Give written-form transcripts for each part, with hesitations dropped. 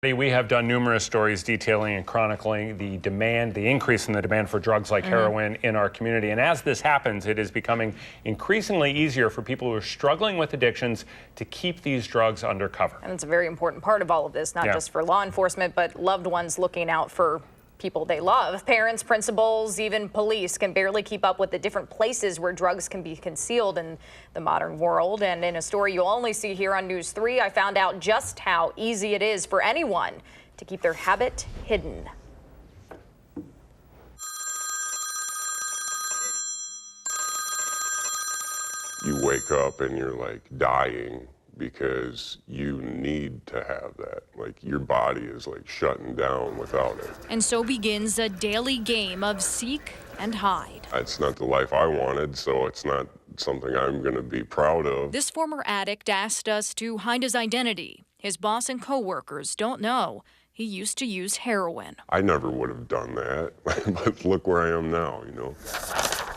We have done numerous stories detailing and chronicling the increase in the demand for drugs like heroin in our community. And as this happens, it is becoming increasingly easier for people who are struggling with addictions to keep these drugs under cover. And it's a very important part of all of this, not just for law enforcement, but loved ones looking out for people they love. Parents, principals, even police can barely keep up with the different places where drugs can be concealed in the modern world. And in a story you'll only see here on News 3, I found out just how easy it is for anyone to keep their habit hidden. You wake up and you're like dying because you need to have that. Like your body is like shutting down without it. And so begins a daily game of seek and hide. It's not the life I wanted, so it's not something I'm going to be proud of. This former addict asked us to hide his identity. His boss and coworkers don't know he used to use heroin. I never would have done that, but look where I am now, you know.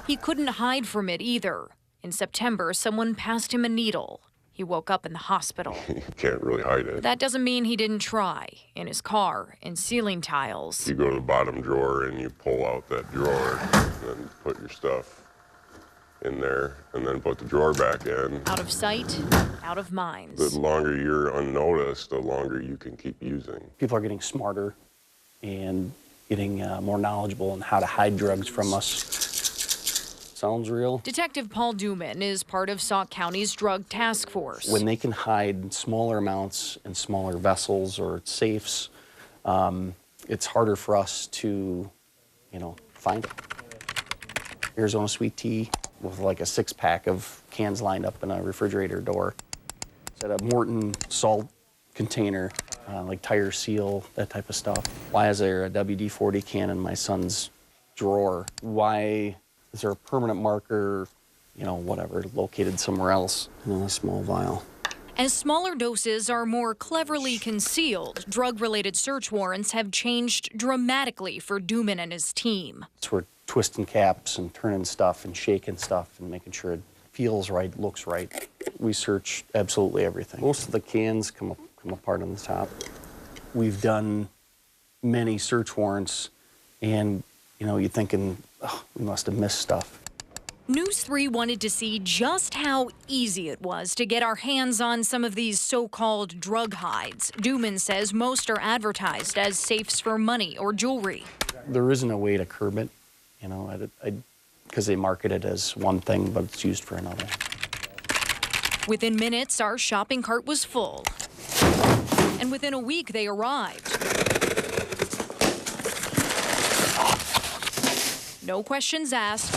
He couldn't hide from it either. In September, someone passed him a needle. He woke up in the hospital. You can't really hide it. That doesn't mean he didn't try. In his car, in ceiling tiles. You go to the bottom drawer and you pull out that drawer and then put your stuff in there and then put the drawer back in. Out of sight, out of mind. The longer you're unnoticed, the longer you can keep using. People are getting smarter and getting more knowledgeable on how to hide drugs from us. Sounds real. Detective Paul Duman is part of Sauk County's drug task force. When they can hide smaller amounts in smaller vessels or safes, it's harder for us to, find it. Arizona sweet tea with like a 6-pack of cans lined up in a refrigerator door. It's at a Morton salt container, like tire seal, that type of stuff. Why is there a WD-40 can in my son's drawer? Why is there a permanent marker, whatever, located somewhere else in a small vial? As smaller doses are more cleverly concealed, drug-related search warrants have changed dramatically for Duman and his team. So we're twisting caps and turning stuff and shaking stuff and making sure it feels right, looks right. We search absolutely everything. Most of the cans come apart on the top. We've done many search warrants, and you're thinking, oh, we must have missed stuff. News 3 wanted to see just how easy it was to get our hands on some of these so-called drug hides. Duman says most are advertised as safes for money or jewelry. There isn't a way to curb it, because they market it as one thing, but it's used for another. Within minutes, our shopping cart was full. And within a week, they arrived. No questions asked.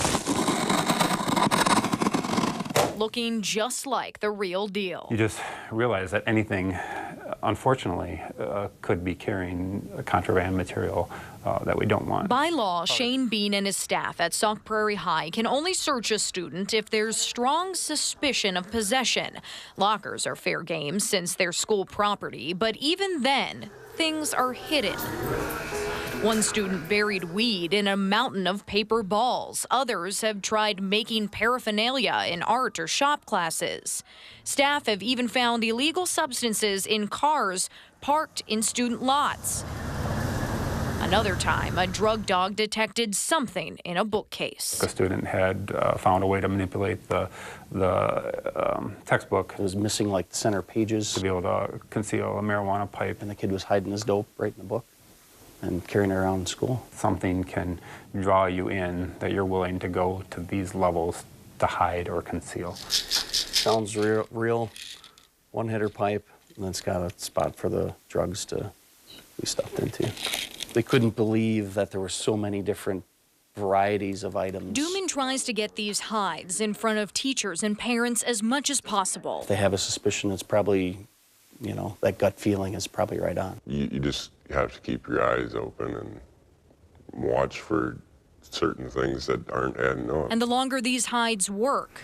Looking just like the real deal. You just realize that anything, unfortunately, could be carrying contraband material that we don't want. By law, Shane Bean and his staff at Sauk Prairie High can only search a student if there's strong suspicion of possession. Lockers are fair game since they're school property, but even then, things are hidden. One student buried weed in a mountain of paper balls. Others have tried making paraphernalia in art or shop classes. Staff have even found illegal substances in cars parked in student lots. Another time, a drug dog detected something in a bookcase. A student had found a way to manipulate the textbook. It was missing like the center pages. To be able to conceal a marijuana pipe. And the kid was hiding his dope right in the book and carrying it around in school. Something can draw you in that you're willing to go to these levels to hide or conceal. Sounds real. One-hitter pipe, and then it's got a spot for the drugs to be stuffed into. They couldn't believe that there were so many different varieties of items. Duman tries to get these hides in front of teachers and parents as much as possible. If they have a suspicion, it's probably, that gut feeling is probably right on. You just have to keep your eyes open and watch for certain things that aren't adding up. And the longer these hides work,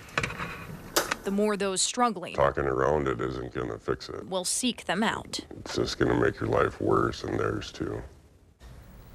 the more those struggling talking around it isn't going to fix it. Will seek them out. It's just going to make your life worse and theirs too.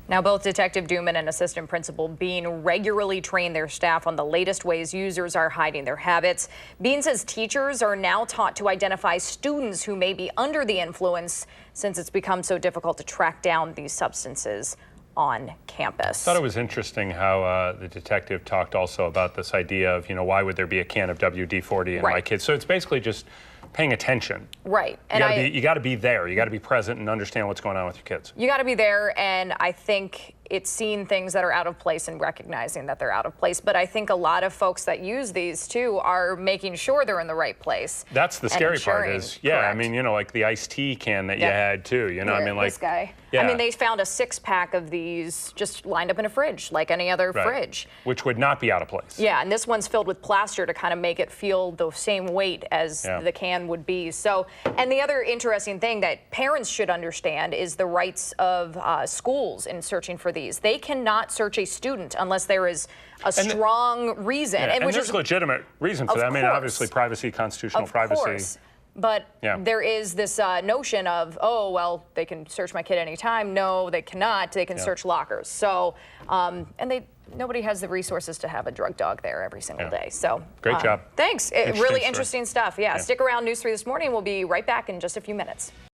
Now, both Detective Duman and Assistant Principal Bean regularly train their staff on the latest ways users are hiding their habits. Bean says teachers are now taught to identify students who may be under the influence since it's become so difficult to track down these substances on campus. I thought it was interesting how the detective talked also about this idea of, why would there be a can of WD-40 in my kids? So it's basically just paying attention. Right. And you got to be there. You got to be present and understand what's going on with your kids. You got to be there, and I think it's seeing things that are out of place and recognizing that they're out of place. But I think a lot of folks that use these too are making sure they're in the right place. That's the scary part is, correct. I mean, like the iced tea can that you had too, I mean, like this guy. Yeah. I mean, they found a 6-pack of these just lined up in a fridge, like any other fridge. Which would not be out of place. Yeah, and this one's filled with plaster to kind of make it feel the same weight as the can would be. So, and the other interesting thing that parents should understand is the rights of schools in searching for these. They cannot search a student unless there is a strong reason. And which there's is a legitimate reason for that. I mean, obviously privacy, constitutional privacy. Course. But there is this notion of, oh, well, they can search my kid anytime. No, they cannot. They can search lockers. So, and nobody has the resources to have a drug dog there every single day. So great job. Thanks. Really interesting stuff. Yeah, stick around. News 3 this morning. We'll be right back in just a few minutes.